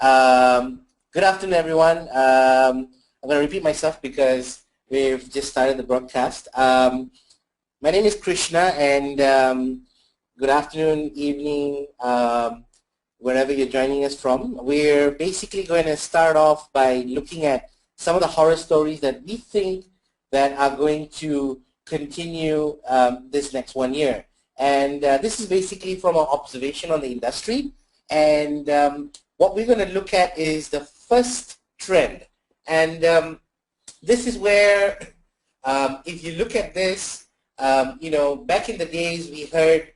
Good afternoon, everyone. I'm going to repeat myself because we've just started the broadcast. My name is Krishna, and good afternoon, evening, wherever you're joining us from. We're basically going to start off by looking at some of the horror stories that we think that are going to continue this next 1 year. And this is basically from our observation on the industry. And what we're going to look at is the first trend. And this is where, if you look at this, back in the days we heard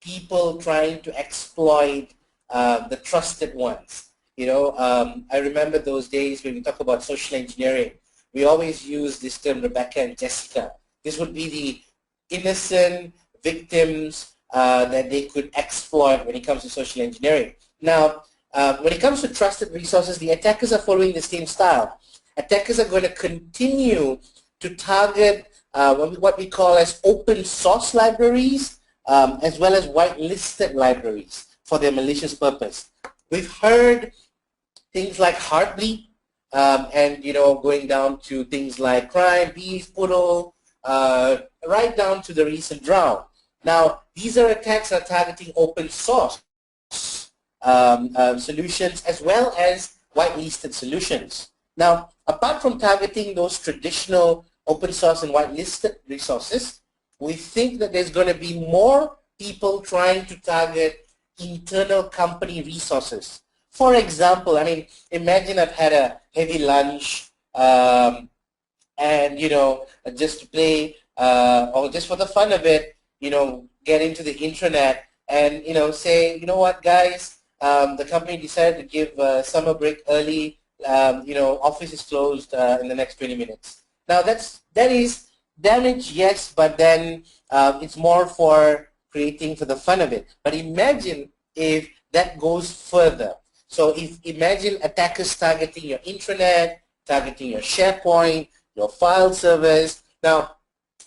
people trying to exploit the trusted ones. I remember those days when we talk about social engineering. We always use this term, Rebecca and Jessica. This would be the innocent victims that they could exploit when it comes to social engineering. Now, when it comes to trusted resources, the attackers are following the same style. Attackers are going to continue to target what we call as open source libraries, as well as whitelisted libraries for their malicious purpose. We've heard things like Heartbleed, and going down to things like Crime, Beef, Poodle, right down to the recent Drown. Now, these are attacks that are targeting open source solutions as well as whitelisted solutions. Now, apart from targeting those traditional open source and whitelisted resources, we think that there's going to be more people trying to target internal company resources. For example, imagine I've had a heavy lunch and, just to play or just for the fun of it, get into the intranet and, say, you know what, guys, the company decided to give summer break early. Office is closed in the next 20 minutes. Now, that is damage, yes, but then it's more for creating for the fun of it. But imagine if that goes further. So imagine attackers targeting your intranet, targeting your SharePoint, your file servers. Now,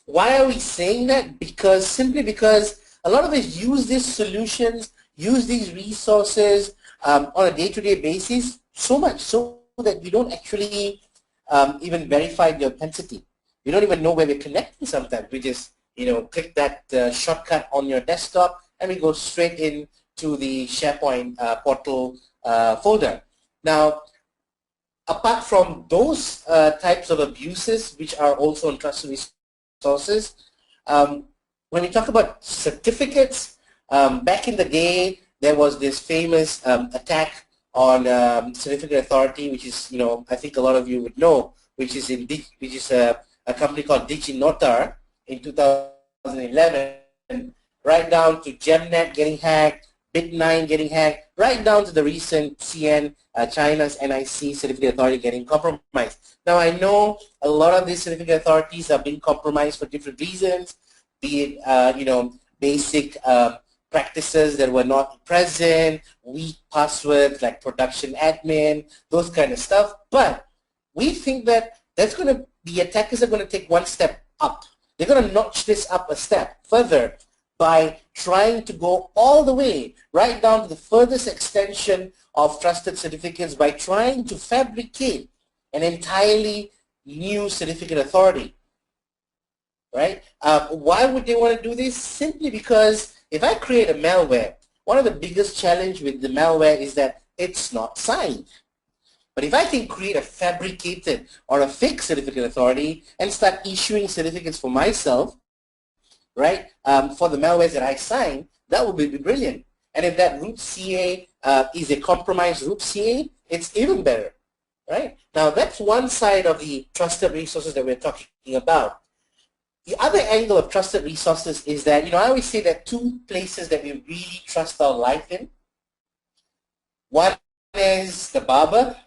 why are we saying that? Simply because a lot of us use these solutions, use these resources on a day-to-day basis, so much so that we don't actually even verify the authenticity. We don't even know where we're connecting sometimes. We just, click that shortcut on your desktop and we go straight into the SharePoint portal folder. Now, apart from those types of abuses, which are also untrusted resources, when we talk about certificates, back in the day, there was this famous attack on Certificate Authority, which is, I think a lot of you would know, which is a company called DigiNotar in 2011, right down to Gemnet getting hacked, Bit9 getting hacked, right down to the recent CN, China's NIC Certificate Authority getting compromised. Now, I know a lot of these certificate authorities are being compromised for different reasons, be it, basic practices that were not present, weak passwords like production admin, those kind of stuff. But we think that the attackers are going to take one step up. They're going to notch this up a step further by trying to go all the way right down to the furthest extension of trusted certificates by trying to fabricate an entirely new certificate authority. Right? Why would they want to do this? Simply because if I create a malware, one of the biggest challenge with the malware is that it's not signed. But if I can create a fabricated or a fake certificate authority and start issuing certificates for myself, right, for the malwares that I sign, that would be brilliant. And if that root CA is a compromised root CA, it's even better, right? Now, that's one side of the trusted resources that we're talking about. The other angle of trusted resources is that, I always say that two places that we really trust our life in. One is the barber,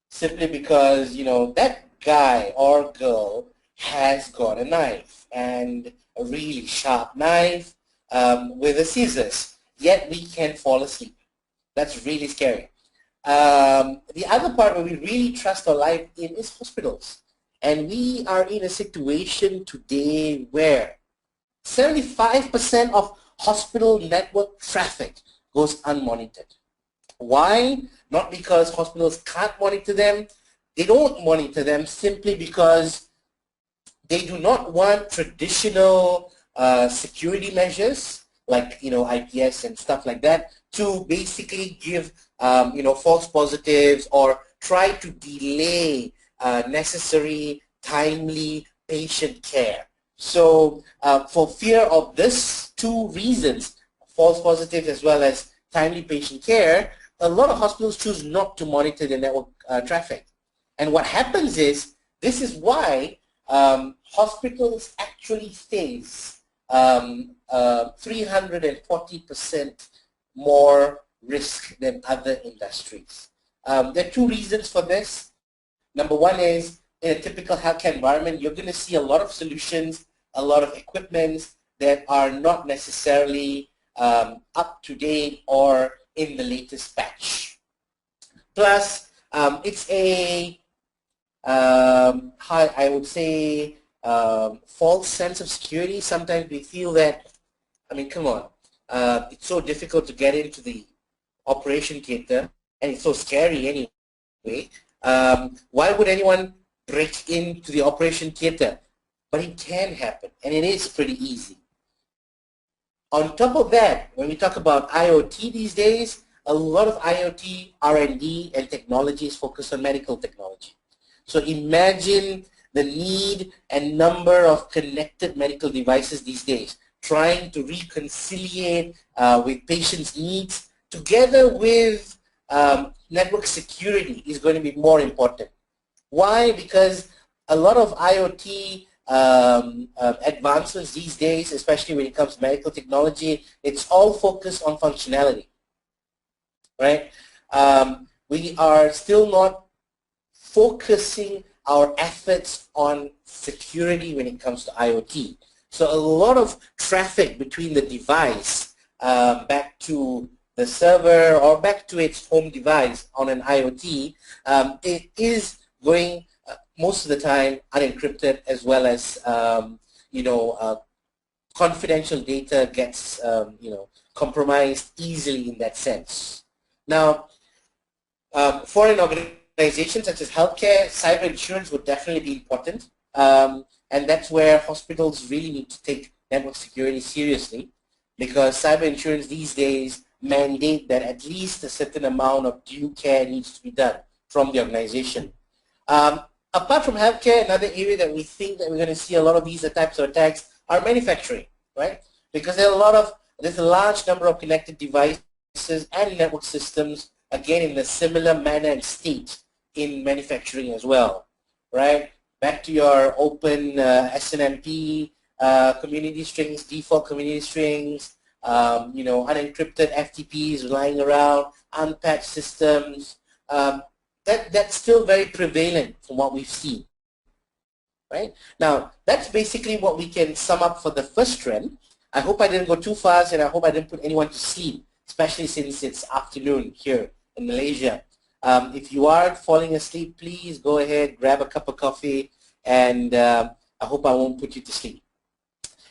simply because, that guy or girl has got a knife, and a really sharp knife with the scissors, yet we can fall asleep. That's really scary. The other part where we really trust our life in is hospitals. And we are in a situation today where 75% of hospital network traffic goes unmonitored. Why? Not because hospitals can't monitor them. They don't monitor them simply because they do not want traditional security measures like IPS and stuff like that to basically give false positives or try to delay necessary timely patient care. So for fear of this two reasons, false positives as well as timely patient care, a lot of hospitals choose not to monitor the network traffic. And what happens is, this is why hospitals actually face 340% more risk than other industries. There are two reasons for this. Number one is, in a typical healthcare environment, you're going to see a lot of solutions, a lot of equipment that are not necessarily up to date or in the latest batch. Plus, it's a, I would say, false sense of security. Sometimes we feel that, I mean, come on, it's so difficult to get into the operation theater, and it's so scary anyway. Why would anyone break into the operation theater? But it can happen, and it is pretty easy. On top of that, when we talk about IoT these days, a lot of IoT R&D and technology is focused on medical technology. So imagine the need and number of connected medical devices these days, trying to reconciliate with patients' needs together with network security is going to be more important. Why? Because a lot of IoT advancements these days, especially when it comes to medical technology, it's all focused on functionality, right? We are still not focusing our efforts on security when it comes to IoT. So a lot of traffic between the device back to the server or back to its home device on an IoT, it is going most of the time unencrypted, as well as confidential data gets compromised easily in that sense. Now, for an organization such as healthcare, cyber insurance would definitely be important, and that's where hospitals really need to take network security seriously, because cyber insurance these days mandate that at least a certain amount of due care needs to be done from the organization. Apart from healthcare, another area that we think that we're going to see a lot of these types of attacks are manufacturing, right? Because there's a large number of connected devices and network systems, again, in a similar manner and state in manufacturing as well, right? Back to your open SNMP community strings, default community strings, unencrypted FTPs lying around, unpatched systems. That's still very prevalent from what we've seen, right? Now, that's basically what we can sum up for the first trend. I hope I didn't go too fast, and I hope I didn't put anyone to sleep, especially since it's afternoon here in Malaysia. If you are falling asleep, please go ahead, grab a cup of coffee, and I hope I won't put you to sleep.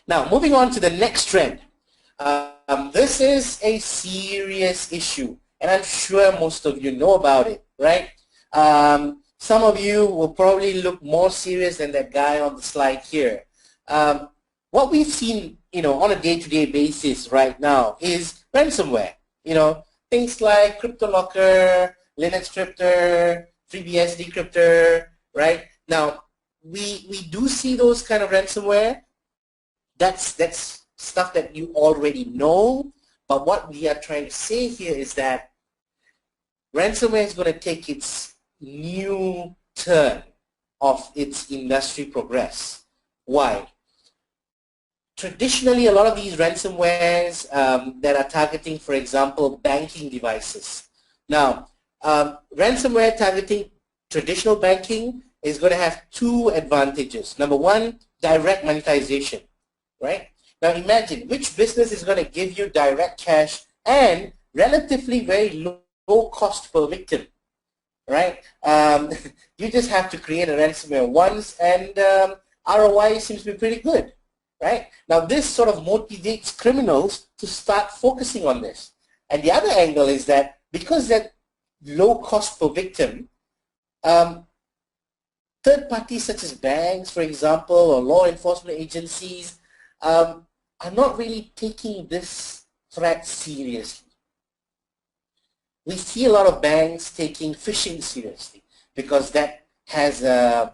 Now, moving on to the next trend. This is a serious issue, and I'm sure most of you know about it, right? Some of you will probably look more serious than that guy on the slide here. What we've seen, on a day-to-day basis right now is ransomware. Things like CryptoLocker, Linux Crypter, FreeBSD Decryptor, right? Now, we do see those kind of ransomware. That's stuff that you already know, but what we are trying to say here is that ransomware is going to take its new turn of its industry progress. Why? Traditionally, a lot of these ransomwares that are targeting, for example, banking devices. Now, ransomware targeting traditional banking is going to have two advantages. Number one, direct monetization, right? Now imagine, which business is going to give you direct cash and relatively very low cost per victim, right? You just have to create a ransomware once, and ROI seems to be pretty good, right? Now this sort of motivates criminals to start focusing on this. And the other angle is that because that low cost per victim, third parties such as banks, for example, or law enforcement agencies are not really taking this threat seriously. We see a lot of banks taking phishing seriously because that has a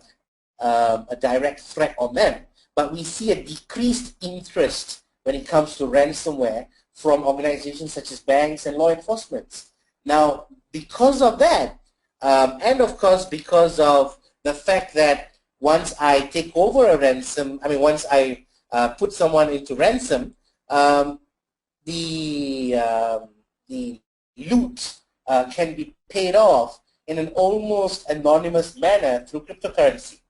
direct threat on them. But we see a decreased interest when it comes to ransomware from organizations such as banks and law enforcement. Now, because of that, and of course because of the fact that once I take over a ransom, once I put someone into ransom, the loot can be paid off in an almost anonymous manner through cryptocurrency.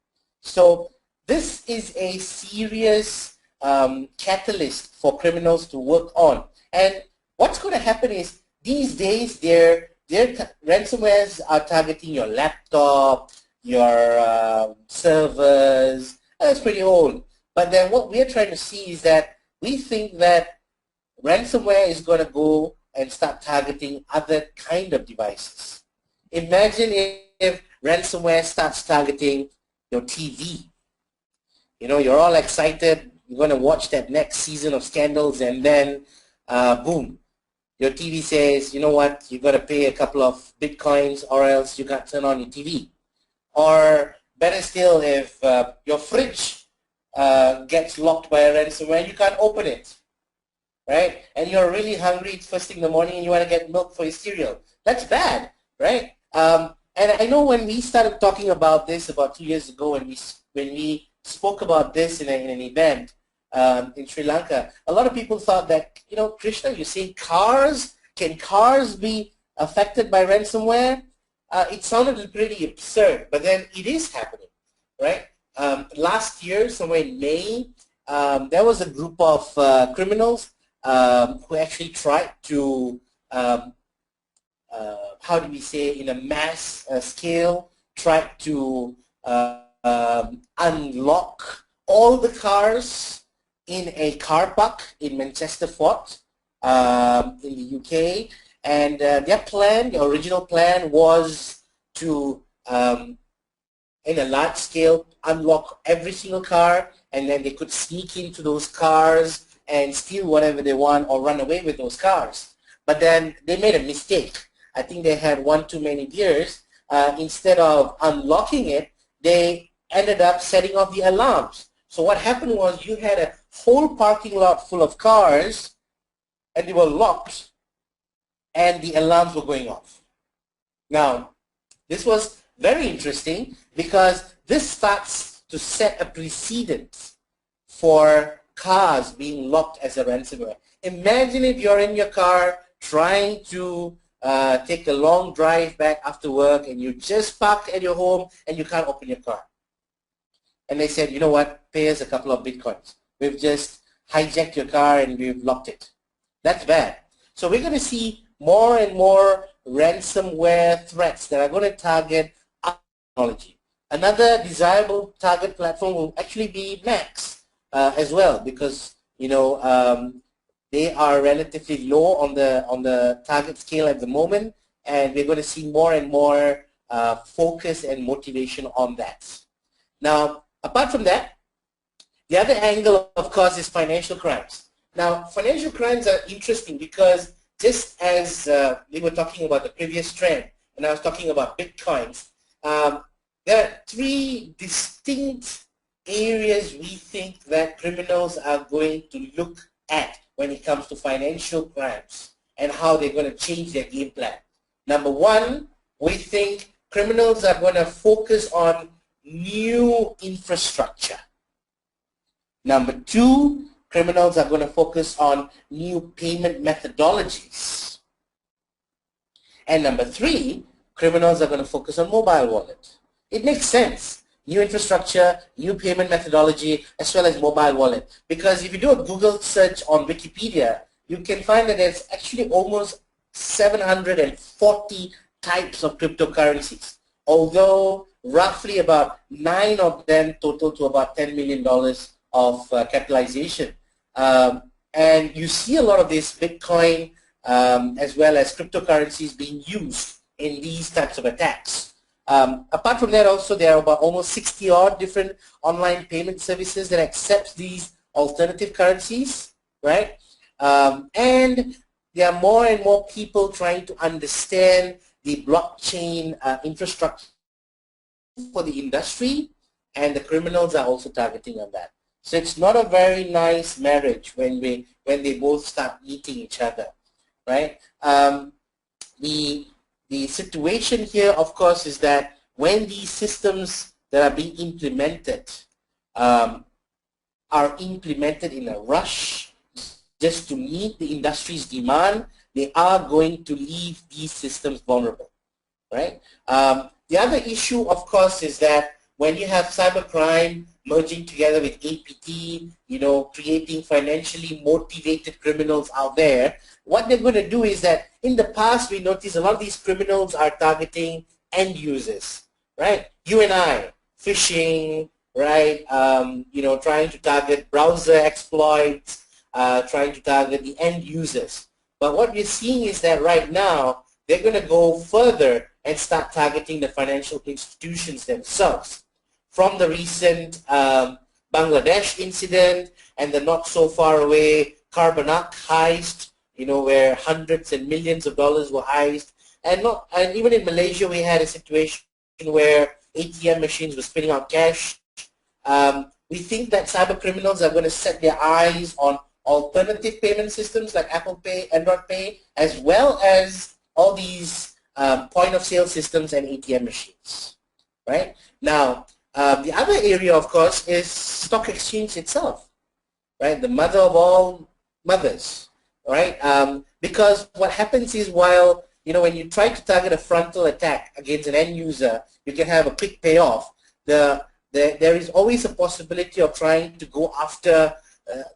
So this is a serious catalyst for criminals to work on. And what's going to happen is these days their ransomwares are targeting your laptop, your servers. That's pretty old. But then what we're trying to see is that we think that ransomware is going to go and start targeting other kind of devices. Imagine if ransomware starts targeting your TV. You know, you're all excited, you're going to watch that next season of Scandals, and then boom, your TV says, you know what, you've got to pay a couple of bitcoins or else you can't turn on your TV. Or better still, if your fridge gets locked by a ransomware, you can't open it, right? And you're really hungry, it's first thing in the morning, and you want to get milk for your cereal. That's bad, right? And I know when we started talking about this about 2 years ago, when we spoke about this in an event in Sri Lanka, a lot of people thought that, you know, Krishna, you're saying cars? Can cars be affected by ransomware? It sounded pretty absurd, but then it is happening, right? Last year, somewhere in May, there was a group of criminals who actually tried to, how do we say, in a mass scale, tried to unlock all the cars in a car park in Manchester Fort in the UK. And their plan, the original plan, was to, in a large scale, unlock every single car, and then they could sneak into those cars and steal whatever they want or run away with those cars. But then they made a mistake. I think they had one too many beers. Instead of unlocking it, they ended up setting off the alarms. So what happened was you had a whole parking lot full of cars, and they were locked, and the alarms were going off. Now, this was very interesting because this starts to set a precedent for cars being locked as a ransomware. Imagine if you're in your car trying to take a long drive back after work, and you just parked at your home and you can't open your car. And they said, you know what, pay us a couple of bitcoins. We've just hijacked your car and we've locked it. That's bad. So we're going to see more and more ransomware threats that are going to target our technology. Another desirable target platform will actually be Macs as well, because, you know, they are relatively low on the target scale at the moment, and we're going to see more and more focus and motivation on that. Now, apart from that, the other angle, of course, is financial crimes. Now, financial crimes are interesting because just as we were talking about the previous trend, and I was talking about Bitcoins, there are three distinct areas we think that criminals are going to look at when it comes to financial crimes and how they're going to change their game plan. Number one, we think criminals are going to focus on new infrastructure. Number two, criminals are going to focus on new payment methodologies. And number three, criminals are going to focus on mobile wallet. It makes sense. New infrastructure, new payment methodology, as well as mobile wallet. Because if you do a Google search on Wikipedia, you can find that there's actually almost 740 types of cryptocurrencies. Although roughly about 9 of them total to about $10 million of capitalization. And you see a lot of these Bitcoin as well as cryptocurrencies being used in these types of attacks. Apart from that, also there are about almost 60 odd different online payment services that accept these alternative currencies, right? And there are more and more people trying to understand the blockchain infrastructure for the industry, and the criminals are also targeting on that. So it's not a very nice marriage when they both start meeting each other, right? The situation here, of course, is that when these systems that are being implemented are implemented in a rush just to meet the industry's demand, they are going to leave these systems vulnerable, right? The other issue, of course, is that when you have cybercrime merging together with APT, you know, creating financially motivated criminals out there, what they're going to do is that in the past we noticed a lot of these criminals are targeting end users, right? You and I, phishing, right? You know, trying to target browser exploits, trying to target the end users. But what we're seeing is that right now they're going to go further and start targeting the financial institutions themselves. From the recent Bangladesh incident and the not so far away Carbonac heist, you know, where hundreds and millions of dollars were heisted, and even in Malaysia we had a situation where ATM machines were spitting out cash. We think that cyber criminals are going to set their eyes on alternative payment systems like Apple Pay, Android Pay, as well as all these point-of-sale systems and ATM machines, right? Now, the other area, of course, is stock exchange itself, right? The mother of all mothers, right? Because what happens is, while, you know, when you try to target a frontal attack against an end user, you can have a quick payoff. There is always a possibility of trying to go after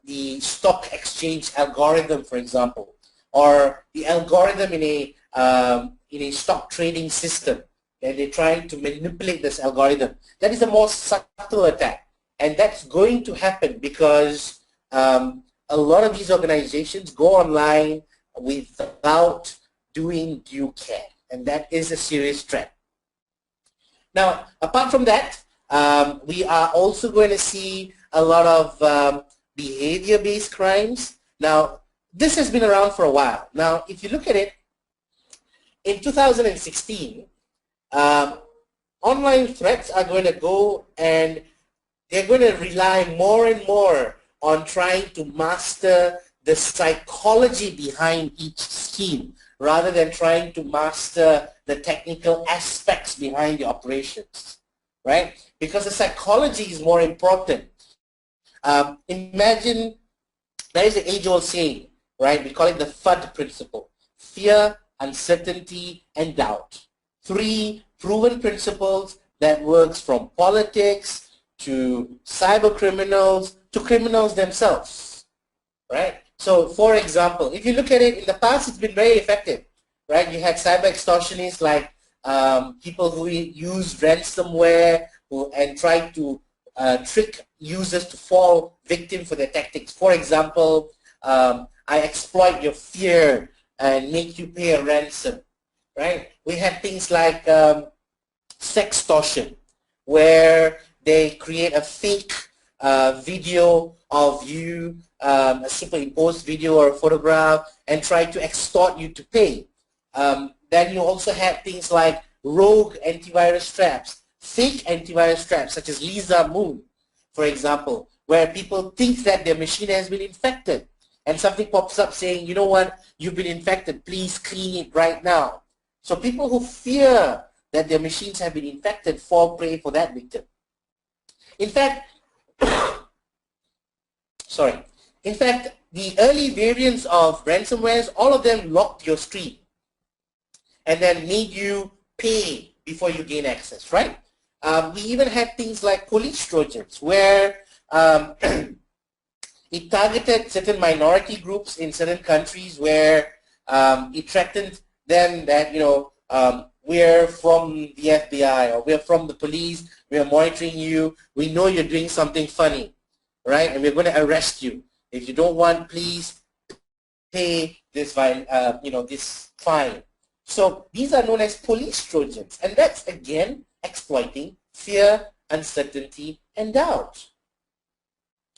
the stock exchange algorithm, for example, or the algorithm in a stock trading system, and they're trying to manipulate this algorithm. That is a more subtle attack, and that's going to happen because a lot of these organizations go online without doing due care, and that is a serious threat. Now, apart from that, we are also going to see a lot of behavior-based crimes. Now, this has been around for a while. Now, if you look at it, in 2016, online threats are going to go, and they're going to rely more and more on trying to master the psychology behind each scheme rather than trying to master the technical aspects behind the operations, right? Because the psychology is more important. Imagine, there is an age-old saying, right? We call it the FUD principle: fear, uncertainty, and doubt. 3 proven principles that works from politics to cyber criminals to criminals themselves, right? So, for example, if you look at it, in the past it's been very effective, right? You had cyber extortionists like people who use ransomware and try to trick users to fall victim for their tactics. For example, I exploit your fear and make you pay a ransom, right? We had things like sextortion, where they create a fake video of you, a superimposed video or a photograph, and try to extort you to pay. Then you also have things like rogue antivirus traps, fake antivirus traps such as Lisa Moon, for example, where people think that their machine has been infected, and something pops up saying, you know what, you've been infected, please clean it right now. So people who fear that their machines have been infected fall prey for that victim. In fact, the early variants of ransomwares, all of them locked your screen and then made you pay before you gain access, right? We even had things like police trojans, where it targeted certain minority groups in certain countries, where it threatened them that, you know, we're from the FBI or we're from the police, we're monitoring you, we know you're doing something funny, right? And we're going to arrest you. If you don't want, please pay this this fine. So these are known as police Trojans, and that's again exploiting fear, uncertainty, and doubt.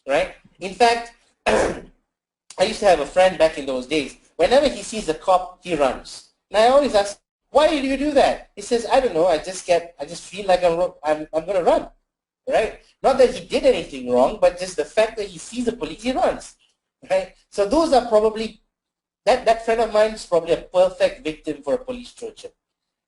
Right? In fact, I used to have a friend back in those days. Whenever he sees a cop, he runs. And I always ask, why do you do that? He says, I don't know. I just feel like I'm going to run, right? Not that he did anything wrong, but just the fact that he sees the police, he runs, right? So those are probably that friend of mine is probably a perfect victim for a police Trojan.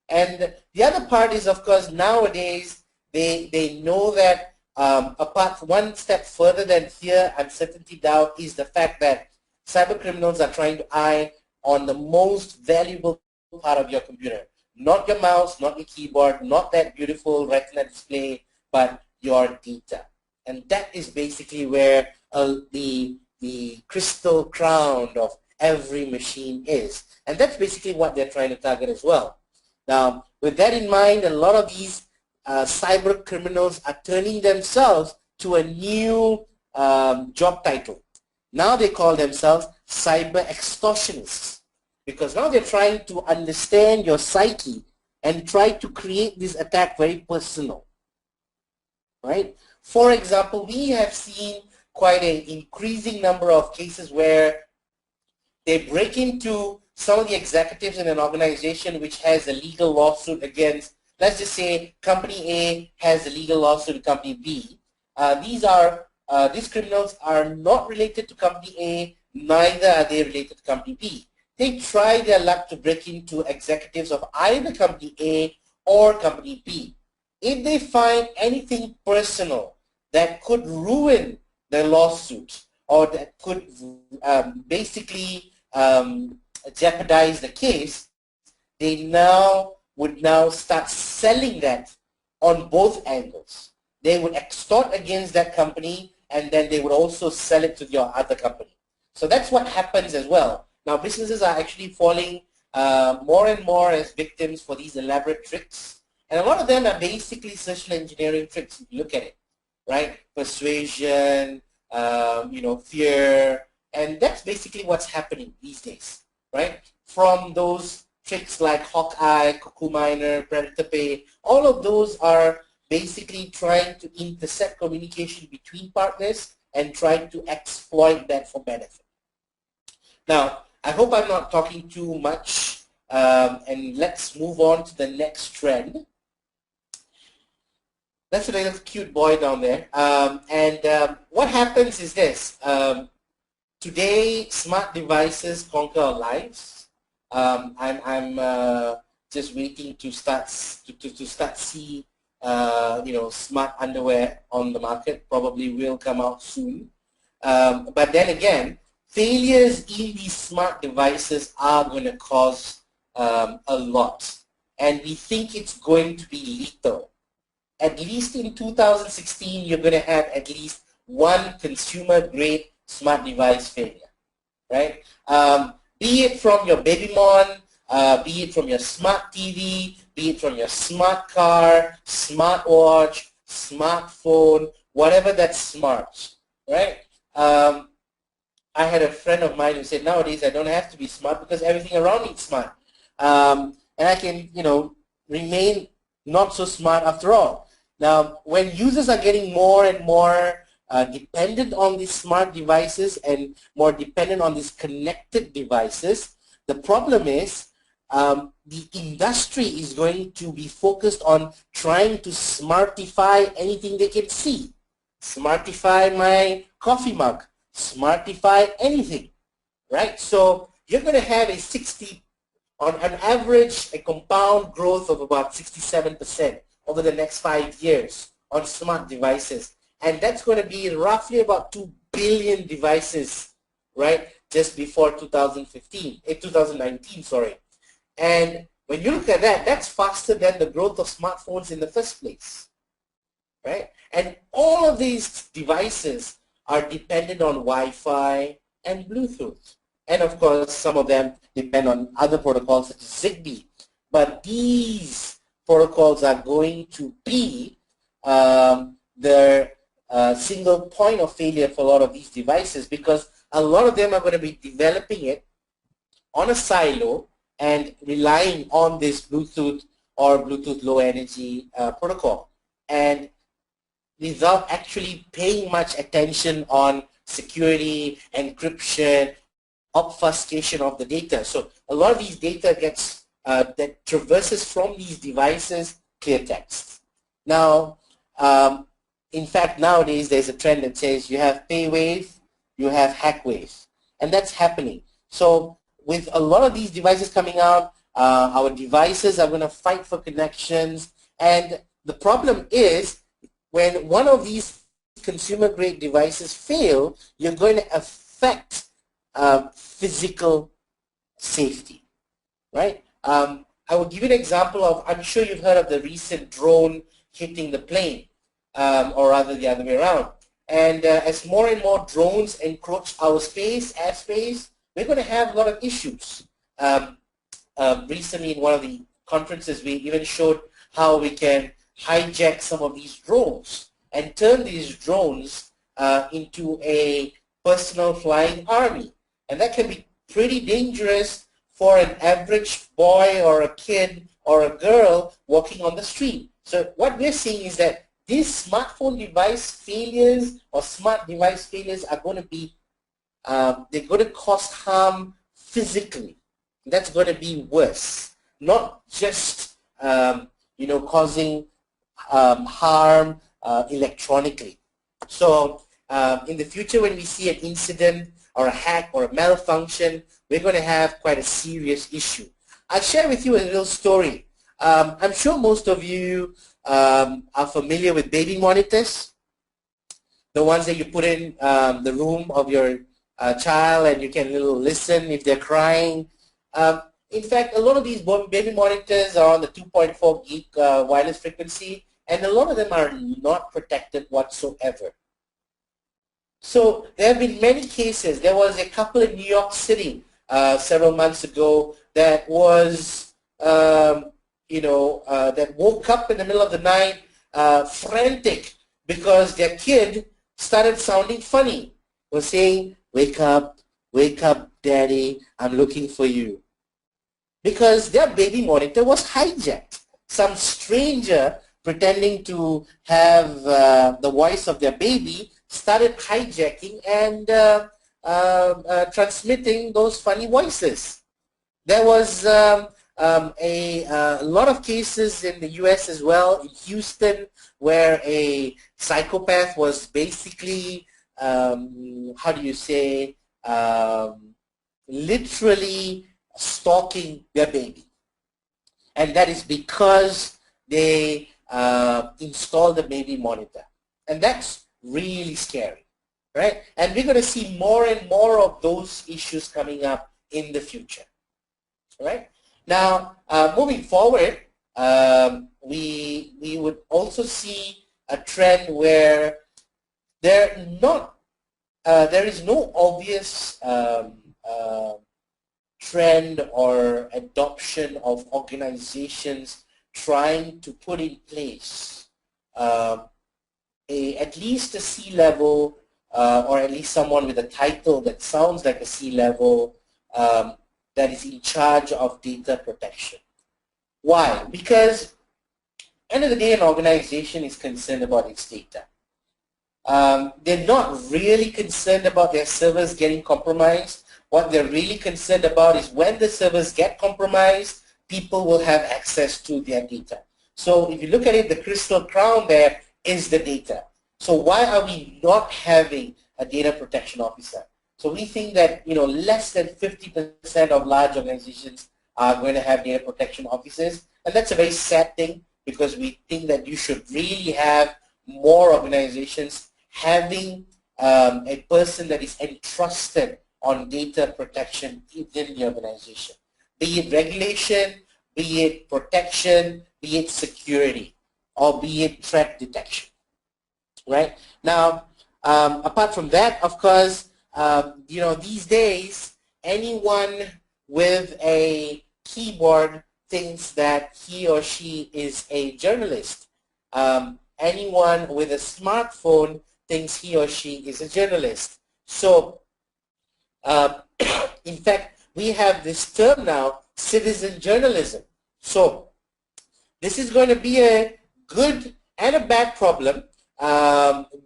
And the other part is, of course, nowadays they know that apart one step further than fear, uncertainty, doubt is the fact that cyber criminals are trying to eye on the most valuable part of your computer. Not your mouse, not your keyboard, not that beautiful retina display, but your data. And that is basically where the crystal crown of every machine is. And that's basically what they're trying to target as well. Now, with that in mind, a lot of these cyber criminals are turning themselves to a new job title. Now they call themselves cyber extortionists, because now they're trying to understand your psyche and try to create this attack very personal, right? For example, we have seen quite an increasing number of cases where they break into some of the executives in an organization which has a legal lawsuit against, let's just say company A has a legal lawsuit with company B. These criminals are not related to company A, neither are they related to company B. They try their luck to break into executives of either company A or company B. If they find anything personal that could ruin their lawsuit or that could basically jeopardize the case, they would now start selling that on both angles. They would extort against that company, and then they would also sell it to your other company. So that's what happens as well. Now businesses are actually falling more and more as victims for these elaborate tricks. And a lot of them are basically social engineering tricks if you look at it, right? Persuasion, fear, and that's basically what's happening these days, right? From those tricks like Hawkeye, Cuckoo Miner, Predator Pay, all of those are basically trying to intercept communication between partners and trying to exploit that for benefit. Now, I hope I'm not talking too much, and let's move on to the next trend. That's a little cute boy down there. What happens is this. Today, smart devices conquer our lives. I'm just waiting to start see smart underwear on the market. Probably will come out soon. But then again, failures in these smart devices are going to cause a lot, and we think it's going to be lethal. At least in 2016, you're going to have at least one consumer-grade smart device failure, right? Be it from your Babymon, be it from your smart TV, be it from your smart car, smartwatch, smartphone, whatever that's smart, right? I had a friend of mine who said, nowadays I don't have to be smart because everything around me is smart. And I can, remain not so smart after all. Now, when users are getting more and more dependent on these smart devices and more dependent on these connected devices, the problem is the industry is going to be focused on trying to smartify anything they can see. Smartify my coffee mug. Smartify anything, right? So you're going to have on average, a compound growth of about 67% over the next 5 years on smart devices. And that's going to be roughly about 2 billion devices, right, just before 2019, sorry. And when you look at that, that's faster than the growth of smartphones in the first place, right? And all of these devices are dependent on Wi-Fi and Bluetooth. And of course, some of them depend on other protocols such as Zigbee. But these protocols are going to be the single point of failure for a lot of these devices, because a lot of them are going to be developing it on a silo and relying on this Bluetooth or Bluetooth low energy protocol, and without actually paying much attention on security, encryption, obfuscation of the data. So a lot of these data gets that traverses from these devices clear text. Now, in fact, nowadays there's a trend that says you have PayWave, you have HackWave, and that's happening. So with a lot of these devices coming out, our devices are going to fight for connections, and the problem is when one of these consumer-grade devices fail, you're going to affect physical safety, right? I will give you an example of, I'm sure you've heard of the recent drone hitting the plane, or rather the other way around. And as more and more drones encroach our space, airspace, we're going to have a lot of issues. Recently in one of the conferences, we even showed how we can hijack some of these drones and turn these drones into a personal flying army. And that can be pretty dangerous for an average boy or a kid or a girl walking on the street. So what we're seeing is that these smartphone device failures or smart device failures are going to be, they're going to cause harm physically. That's going to be worse, not just causing harm electronically. So in the future, when we see an incident or a hack or a malfunction, we're going to have quite a serious issue. I'll share with you a little story. I'm sure most of you are familiar with baby monitors, the ones that you put in the room of your child and you can listen if they're crying. In fact, a lot of these baby monitors are on the 2.4 gig wireless frequency, and a lot of them are not protected whatsoever. So there have been many cases. There was a couple in New York City several months ago that was, that woke up in the middle of the night frantic because their kid started sounding funny. Was saying, wake up, daddy, I'm looking for you. Because their baby monitor was hijacked. Some stranger pretending to have the voice of their baby started hijacking and transmitting those funny voices. There was a lot of cases in the US as well, in Houston, where a psychopath was basically, literally stalking their baby. And that is because they installed the baby monitor. And that's really scary, right? And we're going to see more and more of those issues coming up in the future, right? Now, moving forward, we would also see a trend where there is no obvious trend or adoption of organizations trying to put in place at least a C-level or at least someone with a title that sounds like a C-level that is in charge of data protection. Why? Because at the end of the day, an organization is concerned about its data. They're not really concerned about their servers getting compromised. What they're really concerned about is when the servers get compromised, people will have access to their data. So if you look at it, the crystal crown there is the data. So why are we not having a data protection officer? So we think that less than 50% of large organizations are going to have data protection officers, and that's a very sad thing because we think that you should really have more organizations having a person that is entrusted on data protection within the organization, be it regulation, be it protection, be it security, or be it threat detection, right? Now, apart from that, of course, these days, anyone with a keyboard thinks that he or she is a journalist. Anyone with a smartphone thinks he or she is a journalist. So, in fact, we have this term now, citizen journalism. So this is going to be a good and a bad problem.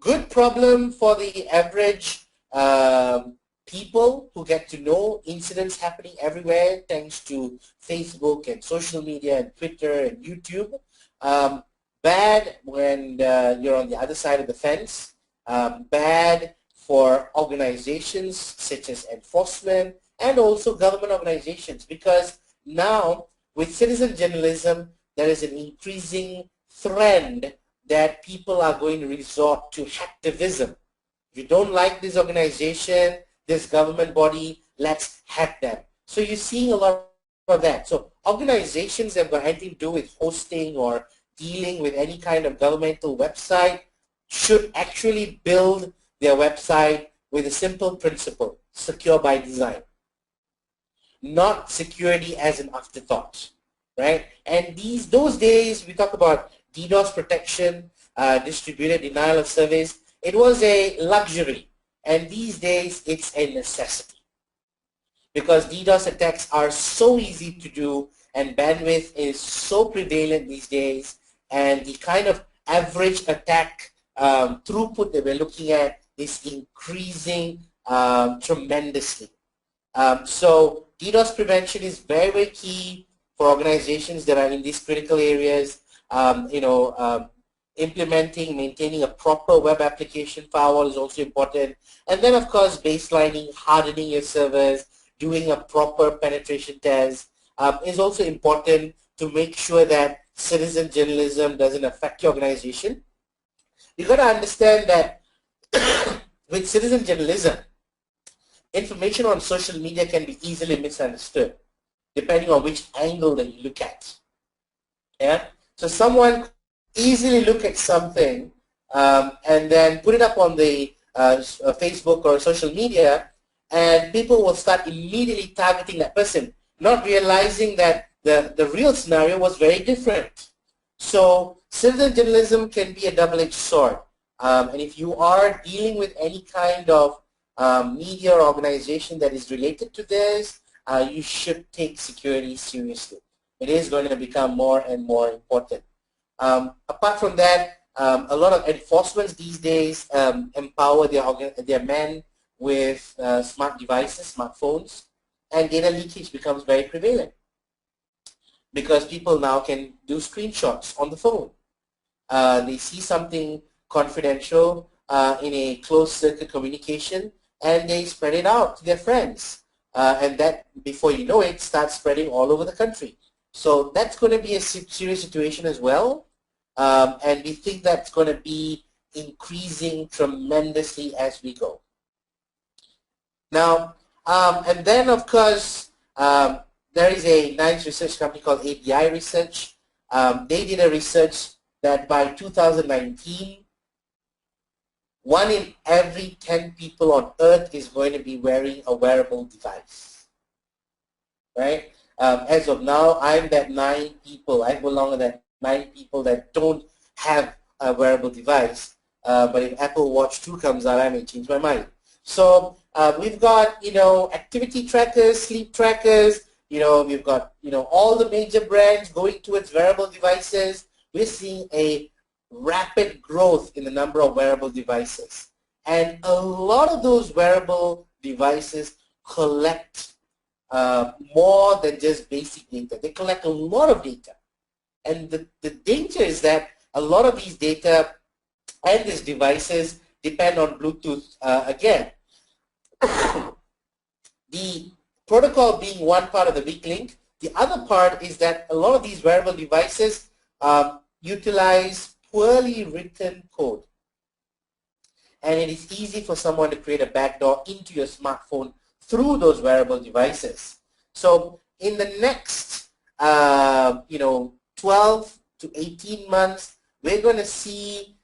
Good problem for the average people who get to know incidents happening everywhere thanks to Facebook and social media and Twitter and YouTube. Bad when you're on the other side of the fence. Bad for organizations such as enforcement and also government organizations, because now with citizen journalism there is an increasing trend that people are going to resort to hacktivism. If you don't like this organization, this government body, let's hack them. So you're seeing a lot of that. So organizations that have got anything to do with hosting or dealing with any kind of governmental website should actually build their website with a simple principle: secure by design, not security as an afterthought, right? And those days we talk about DDoS protection, distributed denial of service. It was a luxury, and these days it's a necessity, because DDoS attacks are so easy to do and bandwidth is so prevalent these days, and the kind of average attack throughput that we're looking at is increasing tremendously. So DDoS prevention is very, very key for organizations that are in these critical areas. Implementing, maintaining a proper web application firewall is also important. And then, of course, baselining, hardening your servers, doing a proper penetration test is also important to make sure that citizen journalism doesn't affect your organization. You've got to understand that with citizen journalism, information on social media can be easily misunderstood depending on which angle that you look at. Yeah? So someone easily look at something and then put it up on the Facebook or social media, and people will start immediately targeting that person, not realizing that the real scenario was very different. So citizen journalism can be a double-edged sword. And if you are dealing with any kind of media or organization that is related to this, you should take security seriously. It is going to become more and more important. Apart from that, a lot of enforcements these days empower their men with smart devices, smartphones, and data leakage becomes very prevalent because people now can do screenshots on the phone. They see something confidential in a closed circuit communication, and they spread it out to their friends. And that, before you know it, starts spreading all over the country. So that's going to be a serious situation as well. And we think that's going to be increasing tremendously as we go. Now, and then of course, there is a nice research company called ABI Research. They did a research that by 2019, 1 in every 10 people on Earth is going to be wearing a wearable device, right? As of now, I'm that 9 people. I belong to that 9 people that don't have a wearable device. But if Apple Watch 2 comes out, I may change my mind. So we've got, activity trackers, sleep trackers. We've got, all the major brands going towards wearable devices. We're seeing a rapid growth in the number of wearable devices. And a lot of those wearable devices collect more than just basic data. They collect a lot of data. And the danger is that a lot of these data and these devices depend on Bluetooth again. The protocol being one part of the weak link. The other part is that a lot of these wearable devices utilize poorly written code. And it is easy for someone to create a backdoor into your smartphone through those wearable devices. So in the next 12 to 18 months, we're going to see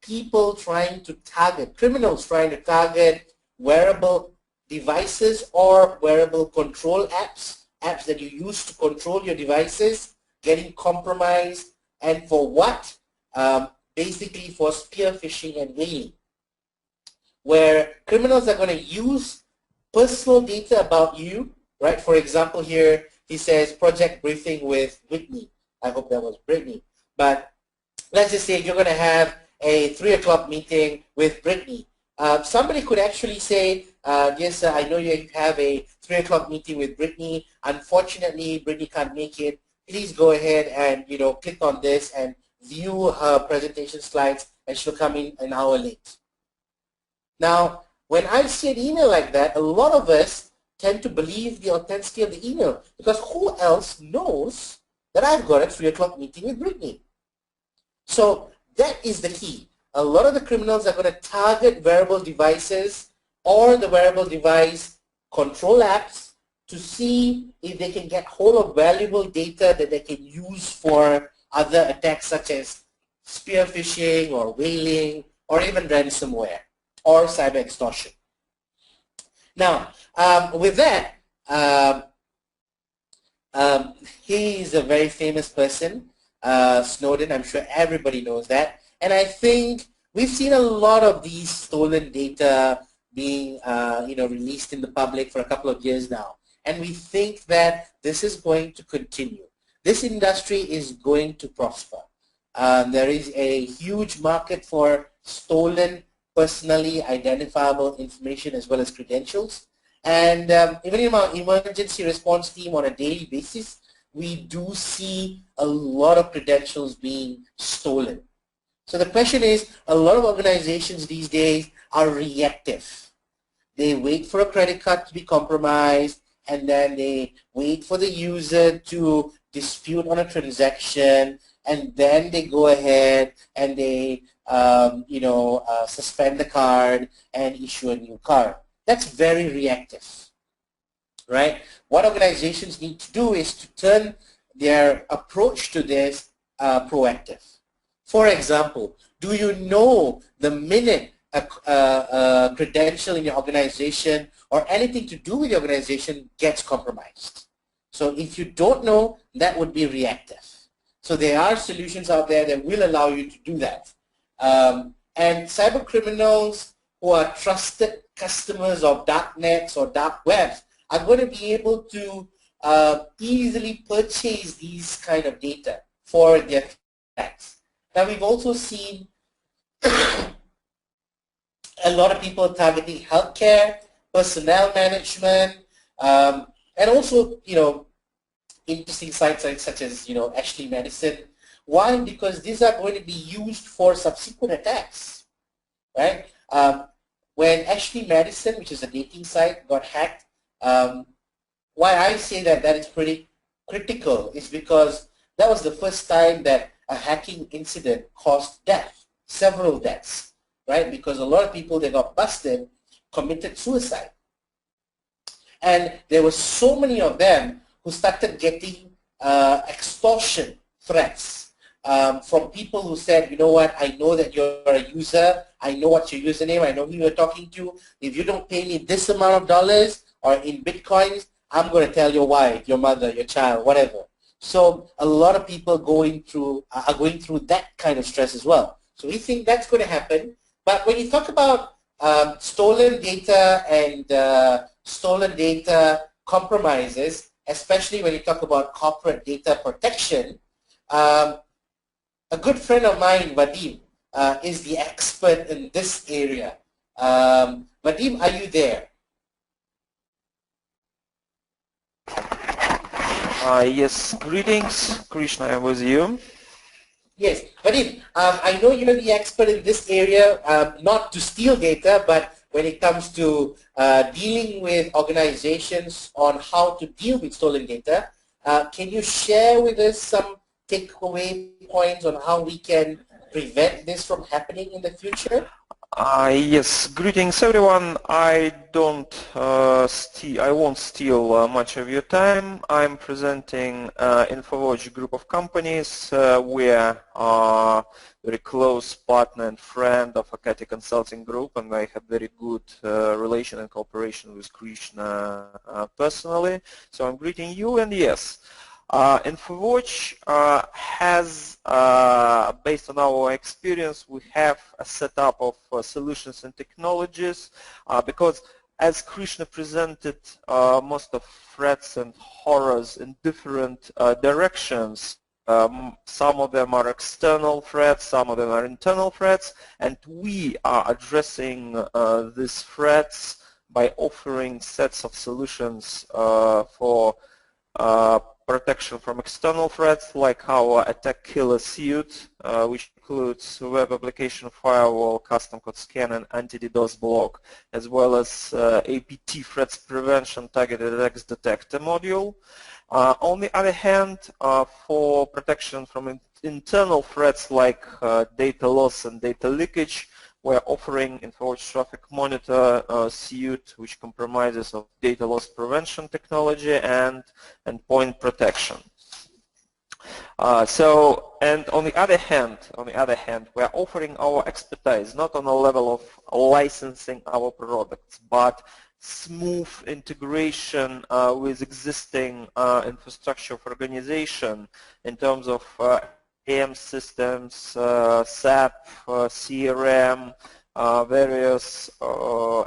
people trying to target, criminals trying to target wearable devices or wearable control apps that you use to control your devices, getting compromised, and for what? Basically for spear phishing and whaling, where criminals are going to use personal data about you, right? For example, here he says project briefing with Whitney. I hope that was Brittany. But let's just say you're going to have a 3 o'clock meeting with Brittany. Somebody could actually say, yes, I know you have a 3 o'clock meeting with Brittany. Unfortunately, Brittany can't make it. Please go ahead and, click on this and view her presentation slides, and she'll come in an hour late. Now, when I see an email like that, a lot of us tend to believe the authenticity of the email, because who else knows that I've got a 3 o'clock meeting with Brittany? So that is the key. A lot of the criminals are going to target wearable devices or the wearable device control apps to see if they can get hold of valuable data that they can use for other attacks such as spear phishing or whaling or even ransomware or cyber extortion. Now, with that, he is a very famous person, Snowden. I'm sure everybody knows that. And I think we've seen a lot of these stolen data being released in the public for a couple of years now. And we think that this is going to continue. This industry is going to prosper. There is a huge market for stolen, personally identifiable information as well as credentials. And even in our emergency response team on a daily basis, we do see a lot of credentials being stolen. So the question is, a lot of organizations these days are reactive. They wait for a credit card to be compromised, and then they wait for the user to dispute on a transaction, and then they go ahead and they suspend the card and issue a new card. That's very reactive, right? What organizations need to do is to turn their approach to this proactive. For example, do you know the minute a credential in your organization or anything to do with the organization gets compromised? So if you don't know, that would be reactive. So there are solutions out there that will allow you to do that. And cyber criminals who are trusted customers of dark nets or dark webs are going to be able to easily purchase these kind of data for their attacks. Now we've also seen a lot of people targeting healthcare, personnel management, and also, interesting sites such as, Ashley Madison. Why? Because these are going to be used for subsequent attacks, right? When Ashley Madison, which is a dating site, got hacked, why I say that is pretty critical is because that was the first time that a hacking incident caused death, several deaths, right? Because a lot of people that got busted committed suicide. And there were so many of them who started getting extortion threats from people who said, you know what, I know that you're a user, I know what's your username, I know who you're talking to. If you don't pay me this amount of dollars or in Bitcoins, I'm going to tell your wife, your mother, your child, whatever. So a lot of people are going through that kind of stress as well. So we think that's going to happen. But when you talk about stolen data and stolen data compromises, especially when you talk about corporate data protection, a good friend of mine, Vadim, is the expert in this area. Vadim, are you there? Yes, greetings, Krishna, I'm with you. Yes, Vadim, I know you're the expert in this area, not to steal data, but when it comes to dealing with organizations on how to deal with stolen data. Can you share with us some takeaway points on how we can prevent this from happening in the future? Yes, greetings everyone. I won't steal much of your time. I'm presenting InfoWatch group of companies. We're a very close partner and friend of Akati Consulting Group, and I have very good relation and cooperation with Krishna personally. So I'm greeting you, and yes, InfoWatch has, based on our experience, we have a setup of solutions and technologies because as Krishna presented most of threats and horrors in different directions, some of them are external threats, some of them are internal threats, and we are addressing these threats by offering sets of solutions for protection from external threats, like our Attack Killer Suite, which includes web application firewall, custom code scan, and anti-DDoS block, as well as APT threats prevention targeted attacks detector module. On the other hand, for protection from internal threats like data loss and data leakage, we're offering InfoWatch Traffic Monitor suite, which comprises of data loss prevention technology and endpoint protection. And on the other hand, we're offering our expertise not on a level of licensing our products, but smooth integration with existing infrastructure of organization in terms of AM systems, SAP, CRM, various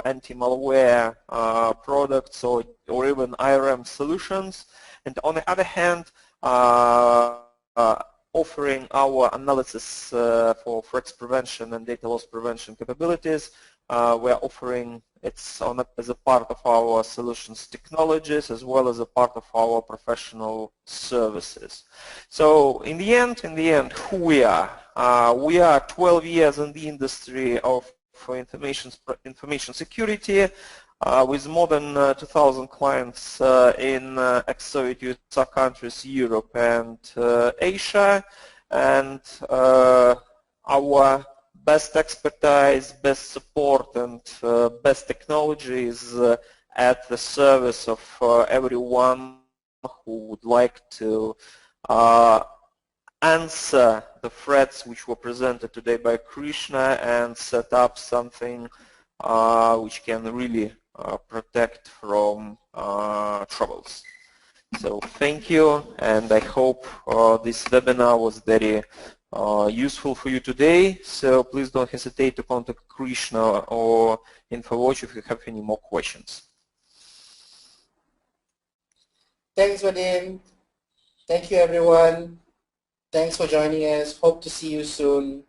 anti-malware products or even IRM solutions. And on the other hand, offering our analysis for threats prevention and data loss prevention capabilities. We're offering it's as a part of our solutions technologies as well as a part of our professional services. So in the end, who we are? We are 12 years in the industry of information security with more than 2,000 clients in ex-Soviet USSR countries, Europe and Asia, and our best expertise, best support, and best technology is at the service of everyone who would like to answer the threats which were presented today by Krishna and set up something which can really protect from troubles. So thank you, and I hope this webinar was very useful for you today. So please don't hesitate to contact Krishna or InfoWatch if you have any more questions. Thanks, Vadim. Thank you, everyone. Thanks for joining us. Hope to see you soon.